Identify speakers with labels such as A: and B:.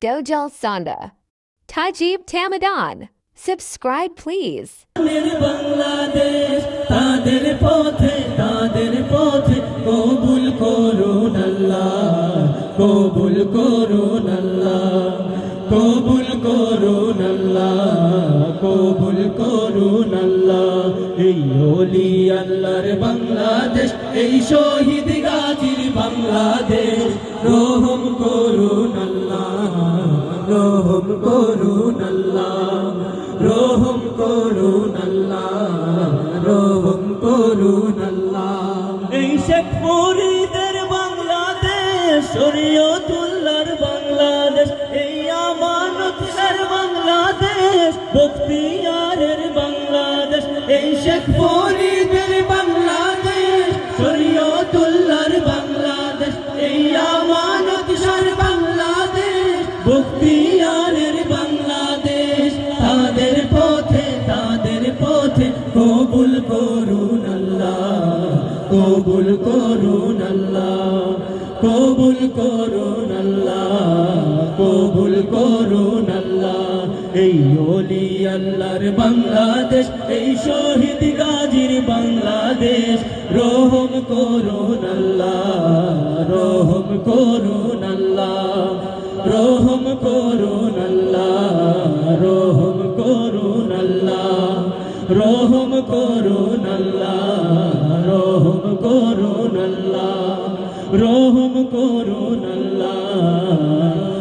A: Dojal Sanda. Tajib Tamadan. Subscribe please.
B: Bangladesh তাদের পথে কবুল করুন আল্লাহ, কবুল করুন আল্লাহ, কবুল করুন আল্লাহ, কবুল করুন আল্লাহ। এই ওলি আল্লাহর বাংলাদেশ, এই শহীদ গাজীর বাংলাদেশ, রহম করুন আল্লাহ, রহম করুন আল্লাহ, রহম করুন আল্লাহ, রহম করুন আল্লাহ। এই শেখ ফরিদের বাংলাদেশ, শরীয়তুল্লাহর বাংলাদেশ, এই আমানতের বাংলাদেশ, বখতিয়ারের বাংলাদেশ। এই শেখ ফরিদের বাংলাদেশ, শরীয়তুল্লাহর বাংলাদেশ, এই আমানতের বাংলাদেশ, বখতিয়ারের বাংলাদেশ। তাদের পথে কবুল করুন আল্লাহ, কবুল করুন আল্লাহ, কবুল করুন আল্লাহ, কবুল করুন আল্লাহ। এই ওলি আল্লাহর বাংলাদেশ, এই শহীদ গাজীর বাংলাদেশ, রহম করুন আল্লাহ, রহম করুন আল্লাহ, রহম করুন আল্লাহ, রহম করুন আল্লাহ, রহম করুন আল্লাহ, রহম করুন আল্লাহ, রহম করুন আল্লাহ।